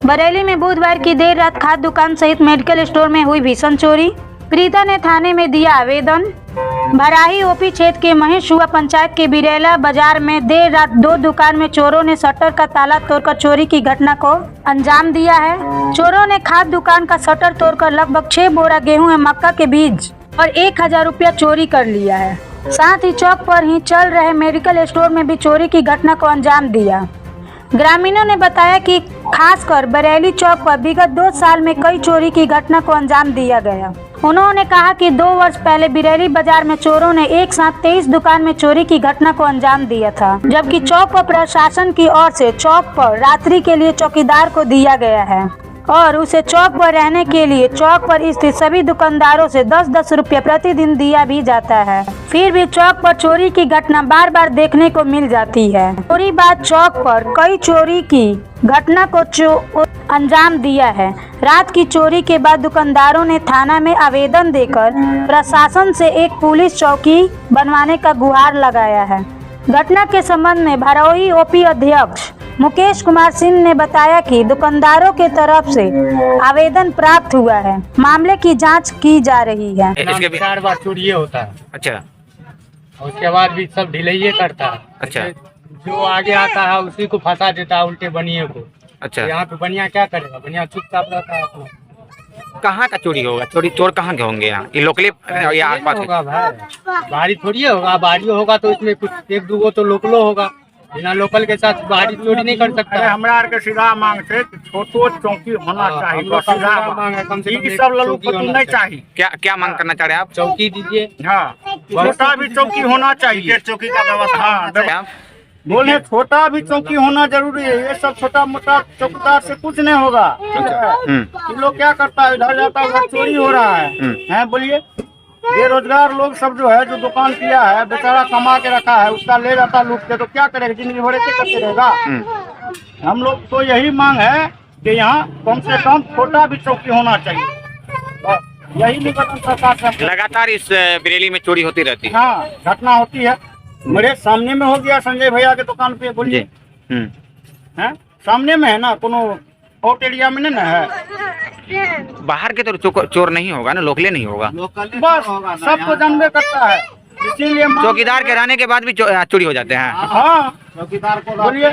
बरेली में बुधवार की देर रात खाद्य दुकान सहित मेडिकल स्टोर में हुई भीषण चोरी। प्रीता ने थाने में दिया आवेदन। भराही ओपी क्षेत्र के महेशुआ पंचायत के बिरेला बाजार में देर रात 2 दुकान में चोरों ने शटर का ताला तोड़कर चोरी की घटना को अंजाम दिया है। चोरों ने खाद्य दुकान का शटर तोड़कर लगभग 6 बोरा गेहूं एवं मक्का के बीज और 1000 रुपया चोरी कर लिया है। साथ ही चौक पर ही चल रहे मेडिकल स्टोर में भी चोरी की घटना को अंजाम दिया। ग्रामीणों ने बताया कि खासकर बरेली चौक पर विगत 2 साल में कई चोरी की घटना को अंजाम दिया गया। उन्होंने कहा कि 2 वर्ष पहले बिरेली बाजार में चोरों ने एक साथ 23 दुकान में चोरी की घटना को अंजाम दिया था, जबकि चौक पर प्रशासन की ओर से चौक पर रात्रि के लिए चौकीदार को दिया गया है और उसे चौक पर रहने के लिए चौक पर स्थित सभी दुकानदारों से 10-10 रुपये प्रतिदिन दिया भी जाता है। फिर भी चौक पर चोरी की घटना बार बार देखने को मिल जाती है। पूरी बात चौक पर कई चोरी की घटना को अंजाम दिया है। रात की चोरी के बाद दुकानदारों ने थाना में आवेदन देकर प्रशासन से एक पुलिस चौकी बनवाने का गुहार लगाया है। घटना के संबंध में भरोई ओपी अध्यक्ष मुकेश कुमार सिंह ने बताया कि दुकानदारों के तरफ से आवेदन प्राप्त हुआ है। मामले की जांच की जा रही है। इसके 4 बार चोरी होता है। अच्छा। उसके बाद भी सब ढिलैये करता है। अच्छा। जो आगे आता है उसी को फंसा देता है, उल्टे बनिए को। अच्छा। यहाँ पे बनिया क्या करेगा? बनिया चुपचाप रहता है अपना। कहाँ का चोरी होगा? चोर कहाँ के होंगे? यहाँ ये लोकली या आसपास होगा भाई? बाहरी थोड़ी होगा। बाहरी होगा तो इसमें कुछ 1-2 तो लोकलो होगा। बिना लोकल के साथ बाहरी चोरी नहीं कर सकता है। हमरा आर के सीधा मांग से छोटो चौकी होना चाहिए। बस सीधा मांग है, कम से कम सब लोग को नहीं चाहिए। क्या मांग करना चाह रहे हैं आप? चौकी दीजिए। हाँ, छोटा भी चौकी होना चाहिए। चौकी का व्यवस्था बोले छोटा भी चौकी होना जरूरी है। ये सब छोटा मोटा चौकीदार से कुछ नहीं होगा। ये लोग क्या करता है, इधर जाता है उधर चोरी हो रहा है। बोलिए, बेरोजगार लोग सब जो है, जो दुकान किया है बेचारा कमा के रखा है, उसका ले जाता लूट के, तो क्या करेगा? जिंदगी भर ऐसे करते रहेगा। हम लोग तो यही मांग है कि यहाँ कम से कम छोटा भी चौकी होना चाहिए। यही निवेदन सरकार से। लगातार इस बरेली में चोरी होती रहती है। हाँ, घटना होती है। मेरे सामने में हो गया संजय भैया के दुकान पे। बोलिए, हैं सामने में है ना, कोनो आउट एरिया में नहीं ना है। बाहर के तो चोर नहीं होगा ना, लोकले नहीं होगा। बस सबको जानबे करता है, इसीलिए चौकीदार के रहने के बाद भी चोरी हो जाते हैं। हाँ, चौकीदार को बोलिए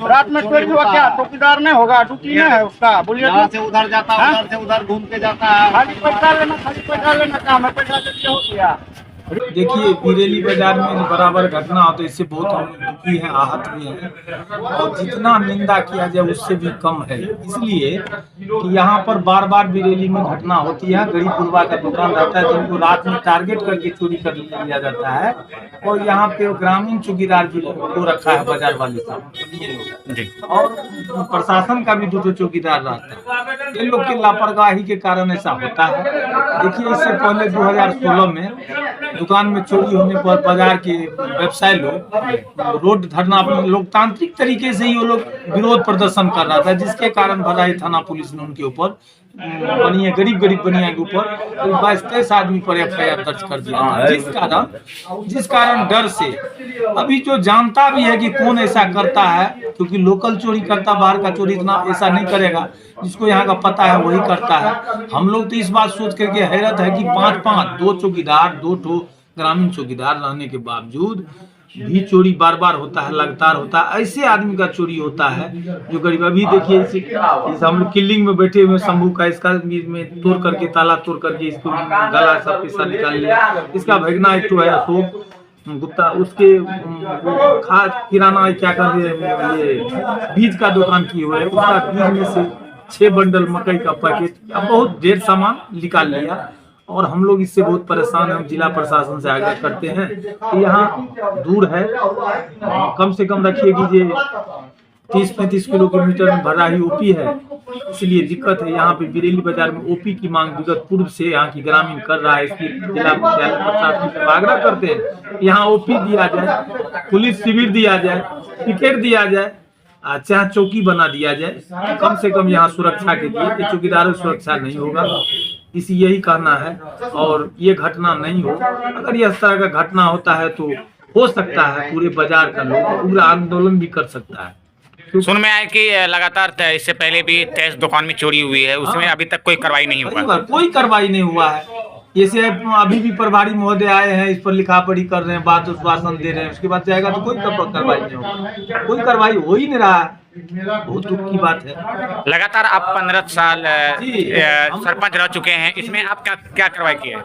रात में चोरी हुआ क्या? चौकीदार नहीं होगा, ड्यूटी नहीं है उसका। बोलिए से उधर जाता है, उधर से उधर घूम के जाता है। खाली पैसा लेना काम है, पैसा लेके हो गया। देखिए, बिरेली बाजार में बराबर घटना हो तो इससे बहुत हम दुखी हैं, आहत भी हैं और जितना निंदा किया जाए उससे भी कम है। इसलिए कि यहाँ पर बार बार बिरेली में घटना होती है। गरीब गुरबा का दुकान रहता है जिनको रात में टारगेट करके चोरी कर लिया जाता है और यहाँ पे ग्रामीण चौकीदार भी को रखा है बाजार वाले साहब, और प्रशासन का भी 2 चौकीदार रहता है। इन लोग की लापरवाही के कारण ऐसा होता है। देखिए, इससे पहले 2016 में दुकान में चोरी होने पर बाजार के व्यवसायी लोग रोड धरना अपने लोकतांत्रिक तरीके से ही वो लोग विरोध प्रदर्शन कर रहा था, जिसके कारण भराई थाना पुलिस ने उनके ऊपर गरीब बनिया के ऊपर 22-23 आदमी पर FIR दर्ज कर दिया। जिस कारण डर से अभी जो जानता भी है कि कौन ऐसा करता है, क्योंकि लोकल चोरी करता, बाहर का चोरी इतना ऐसा नहीं करेगा। जिसको यहाँ का पता है वही करता है। हम लोग तो इस बात सोच करके हैरत है कि 5-5 2 चौकीदार, 2 ग्रामीण चौकीदार रहने के बावजूद भी चोरी बार बार होता है, लगातार होता है। ऐसे आदमी का चोरी होता है जो गरीब। अभी देखिए, इस हम लोग किलिंग में बैठे हुए शंभू का, इसका में तोड़ करके, ताला तोड़ करके इसको गला सब पैसा निकाल लिया। इसका भगना एक तो है अशोक गुप्ता, उसके खाद किराना क्या कहते हैं, ये बीज का दुकान किए हुए, उसका बीज में से 6 बंडल मकई का पैकेट, बहुत ढेर सामान निकाल लिया। और हम लोग इससे बहुत परेशान हैं। हम जिला प्रशासन से आग्रह करते हैं कि यहाँ दूर है, कम से कम रखिए कि 30-35 किलोमीटर में भराही ओपी है, इसलिए दिक्कत है। यहाँ पे बिरेली बाजार में ओपी की मांग विगत पूर्व से यहाँ की ग्रामीण कर रहा है। इसलिए जिला प्रशासन से आग्रह करते हैं यहाँ ओपी दिया जाए, पुलिस शिविर दिया जाए, टिकट दिया जाए, चाहे चौकी बना दिया जाए। कम से कम यहाँ सुरक्षा के लिए, चौकीदारों की सुरक्षा नहीं होगा, इसी यही कहना है। और ये घटना नहीं हो, अगर इस तरह का घटना होता है तो हो सकता है पूरे बाजार का लोग पूरा आंदोलन भी कर सकता है। सुन में आया कि लगातार इससे पहले भी 23 दुकान में चोरी हुई है, उसमें अभी तक कोई कार्रवाई नहीं हुआ। कोई कार्रवाई नहीं हुआ है। जैसे अभी भी प्रभारी महोदय आए हैं, इस पर लिखा पढ़ी कर रहे हैं, बात आश्वासन दे रहे हैं, उसके बाद जाएगा तो कोई कार्रवाई नहीं होगा। कोई कार्रवाई हो ही नहीं रहा है, बहुत दुख की बात है। लगातार आप 15 साल सरपंच रह चुके हैं, इसमें आप क्या कार्रवाई किए हैं?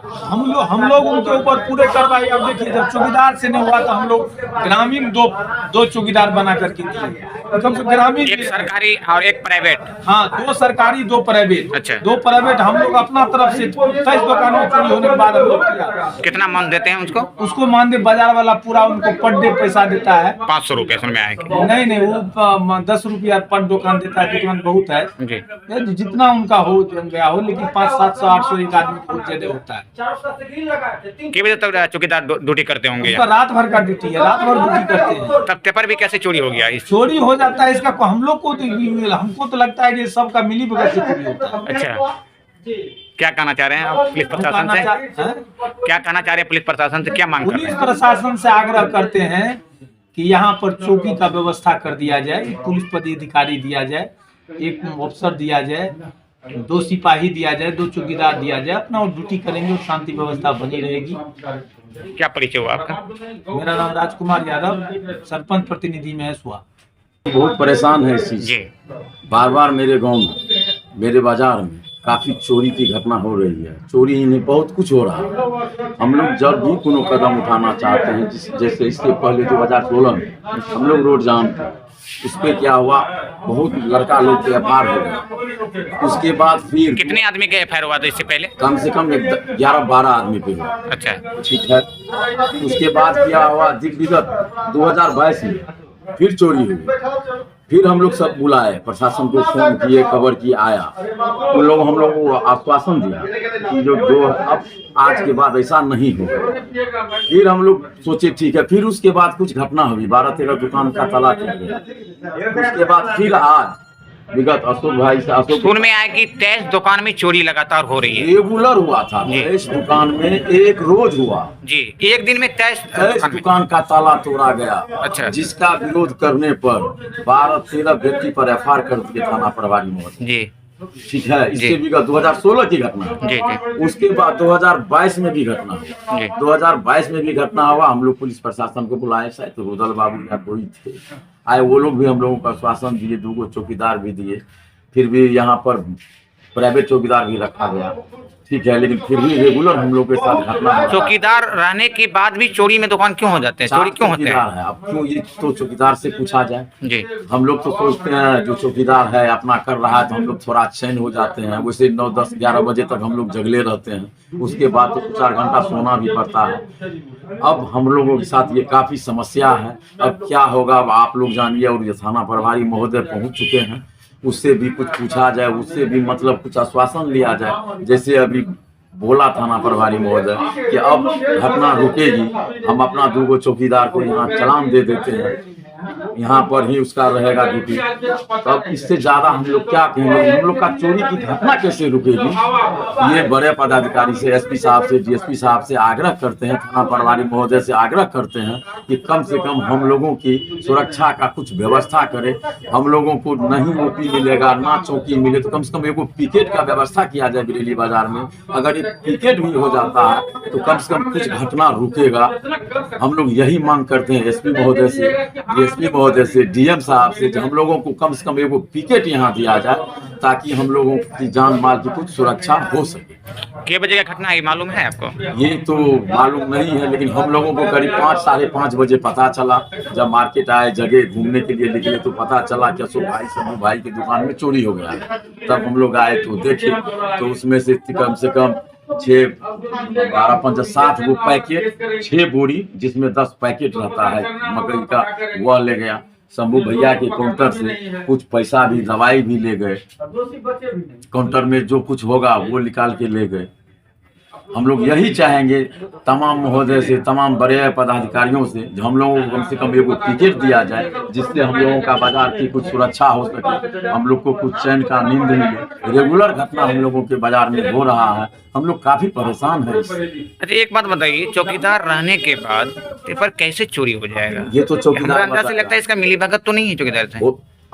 हम लोग उनके ऊपर पूरे कार्रवाई, अब देखिए जब चौकीदार से नहीं हुआ तो हम लोग ग्रामीण दो चौकीदार बना करके दिए, कम से ग्रामीण, एक सरकारी और एक प्राइवेट। हाँ, 2 सरकारी 2 प्राइवेट। अच्छा। 2 प्राइवेट हम लोग अपना तरफ से 23 दुकानों चोरी होने के बाद हम लोग किया। कितना मान देते हैं उसको मान दे, बाजार वाला पूरा उनको पर डे पैसा देता है 500 रुपए। सुन में आया कि नहीं, वो 10 रुपया पर दुकान देता है। दुकान बहुत है जी, जितना उनका हो गया हो, लेकिन 500-700 800 एक आदमी बहुत ज्यादा होता है। कितने बजे तक चौकीदार ड्यूटी करते होंगे? उसका रात भर का ड्यूटी है, रात भर ड्यूटी करते हैं। तब पेपर भी कैसे चोरी हो गया? चोरी हो जाता है इसका, हम लोग को हमको तो लगता है कि सबका मिली भगत से चोरी होता है। अच्छा, क्या कहना चाह रहे हैं आप पुलिस प्रशासन से? क्या कहना चाह रहे हैं पुलिस प्रशासन से, क्या मांग कर रहे हैं? पुलिस प्रशासन से आग्रह करते हैं कि यहाँ पर चौकी का व्यवस्था कर दिया जाए, एक पुलिस पदाधिकारी दिया जाए, एक अफसर दिया जाए, 2 सिपाही दिया जाए, 2 चौकीदार दिया जाए, अपना वो ड्यूटी करेंगे और शांति व्यवस्था बनी रहेगी। क्या परिचय हुआ आपका? मेरा नाम राजकुमार यादव, सरपंच प्रतिनिधि महेश हुआ। बहुत परेशान है इस चीज जी। बार बार मेरे गांव में, मेरे बाजार में काफी चोरी की घटना हो रही है। चोरी ही नहीं, बहुत कुछ हो रहा है। हम लोग जब भी कोनो कदम उठाना चाहते हैं, जैसे इसके पहले 2016 में हम लोग रोड जाम थे, उस पर क्या हुआ, बहुत लड़का लोग के एफआईआर हो गया। उसके बाद फिर कितने आदमी के एफआईआर हुआ था इससे पहले? कम से कम 11-12 आदमी पे हुआ। अच्छा, ठीक है। उसके बाद क्या हुआ, विगत 2022 में फिर चोरी हुई। फिर हम लोग सब बुलाए, प्रशासन को फोन किए, खबर की आया, उन लोग हम लोग को आश्वासन दिया कि जो अब आज के बाद ऐसा नहीं होगा। फिर हम लोग सोचे ठीक है। फिर उसके बाद कुछ घटना हुई, 12-13 दुकान का ताला टूट गया। उसके बाद फिर आज विगत अशोक भाई से सुन में आया कि 23 दुकान में चोरी लगातार हो रही है। रेगुलर हुआ था, 23 दुकान में एक रोज हुआ जी, एक दिन में 23 दुकान का ताला तोड़ा गया। अच्छा। जिसका विरोध करने पर 12-13 व्यक्ति पर एफआईआर कर दिए थाना प्रभारी महोदय। जी, ठीक है। इससे विगत 2016 की घटना है। जी। उसके बाद 2022 में भी घटना हुआ। जी। 2022 में भी घटना हुआ। हम लोग पुलिस प्रशासन को बुलाए, शायद तो रुदल बाबू या कोई थे आए, वो लोग भी हम लोगों को आश्वासन दिए, 2 चौकीदार भी दिए। फिर भी यहाँ पर प्राइवेट चौकीदार भी रखा गया, ठीक है, लेकिन फिर भी रेगुलर हम लोग के साथ घटना है। चौकीदार रहने के बाद भी चोरी में दुकान क्यों हो जाते हैं? चोरी क्यों होते हैं? अब क्यों, ये तो चौकीदार से पूछा जाए। जी। हम लोग तो सोचते हैं जो चौकीदार है अपना कर रहा है तो हम लोग थोड़ा चैन हो जाते हैं। वैसे 9, 10, 11 बजे तक हम लोग जगले रहते हैं, उसके बाद तो 4 घंटा सोना भी पड़ता है। अब हम लोगों के साथ ये काफी समस्या है। अब क्या होगा अब आप लोग जानिए, और ये थाना प्रभारी महोदय पहुंच चुके हैं, उससे भी कुछ पूछा जाए, उससे भी मतलब कुछ आश्वासन लिया जाए। जैसे अभी बोला थाना प्रभारी महोदय कि अब घटना रुकेगी, हम अपना 2 चौकीदार को यहाँ चालान दे देते हैं, यहाँ पर ही उसका रहेगा ड्यूटी। तब इससे ज्यादा हम लोग क्या कहेंगे, हम लोग का चोरी की घटना कैसे रुकेगी। ये बड़े पदाधिकारी से, एसपी साहब से, डीएसपी साहब से आग्रह करते हैं, थाना प्रभारी महोदय से आग्रह करते हैं कि कम से कम हम लोगों की सुरक्षा का कुछ व्यवस्था करें। हम लोगों को नहीं ओपी मिलेगा, ना चौकी मिले, तो कम से कम एगो पिकेट का व्यवस्था किया जाए बिरेली बाजार में। अगर एक पिकेट भी हो जाता है तो कम से कम कुछ घटना रुकेगा। हम लोग यही मांग करते हैं एसपी महोदय से, डीएसपी महोदय से, डीएम साहब से, हम लोगों को कम से कम एगो पिकेट यहाँ दिया जाए ताकि हम लोगों की जान माल की कुछ सुरक्षा हो सके। कितने बजे का घटना है मालूम है आपको? ये तो मालूम नहीं है, लेकिन हम लोगों को करीब 5-5:30 बजे पता चला। जब मार्केट आए, जगह घूमने के लिए निकले तो पता चला कि अशोक भाई, शंभू भाई की दुकान में चोरी हो गया। तब हम लोग आए तो देखे तो उसमें से कम 6, 12, 5, 7 वो पैकेट, 6 बोरी जिसमें 10 पैकेट रहता है मकई का, वह ले गया। शंभू भैया के काउंटर से कुछ पैसा भी, दवाई भी ले गए। काउंटर में जो कुछ होगा वो निकाल के ले गए। हम लोग यही चाहेंगे तमाम महोदय से, तमाम बड़े पदाधिकारियों से, जो हम लोगों को कम से कम एगो टिकट दिया जाए जिससे हम लोगों का बाजार की कुछ सुरक्षा हो सके, हम लोग को कुछ चैन का नींद मिले। रेगुलर घटना हम लोगों के बाजार में हो रहा है, हम लोग काफी परेशान हैं। अच्छा, एक बात बताइए, चौकीदार रहने के बाद पेपर कैसे चोरी हो जाएगा? ये तो चौकीदार अंदाज से लगता है इसका मिलीभगत तो नहीं है चौकीदार से।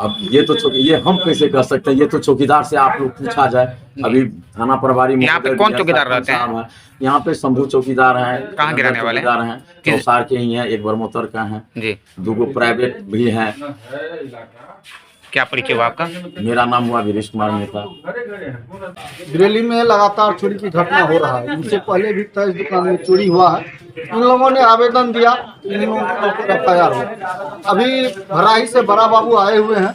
अब ये तो ये हम कैसे कर सकते हैं, ये तो चौकीदार से आप लोग पूछा जाए। अभी थाना प्रभारी यहाँ पे कौन चौकीदार रहते हैं? यहाँ पे शंभू चौकीदार हैं। कहाँ के रहने वाले? चौकीदार हैं चौसार के ही हैं, एक बरमोतर का है जी। 2 प्राइवेट भी हैं। क्या परिचय हुआ आपका? मेरा नाम हुआ वीरेश कुमार मेहता। बिरेली में लगातार चोरी की घटना हो रहा है। इनसे पहले भी 23 दुकान में चोरी हुआ है। इन लोगों ने आवेदन दिया, इन लोगों को FIR हुआ। अभी भराई से बड़ा बाबू आए हुए हैं,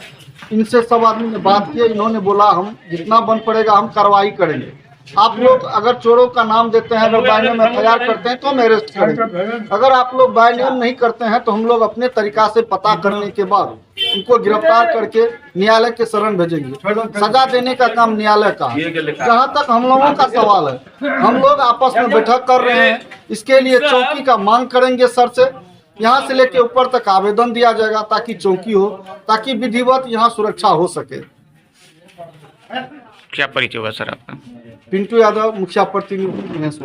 इनसे सब आदमी ने बात की। इन्होंने बोला हम जितना बन पड़ेगा हम कार्रवाई करेंगे। आप लोग अगर चोरों का नाम देते हैं, अगर बाय नेम FIR करते हैं तो हम अरेस्ट करेंगे। अगर आप लोग बाय नेम नहीं करते हैं तो हम लोग अपने तरीका से पता करने के बाद उनको गिरफ्तार करके न्यायालय के शरण भेजेंगे। सजा देने का काम न्यायालय का है। जहाँ तक हम लोगों का सवाल है, हम लोग आपस में बैठक कर रहे हैं, इसके लिए चौकी का मांग करेंगे सर से। यहाँ से लेके ऊपर तक आवेदन दिया जाएगा ताकि चौकी हो, ताकि विधिवत यहाँ सुरक्षा हो सके। क्या परिचय हुआ सर आपका? पिंटू यादव, मुखिया प्रतिनिधि महेश।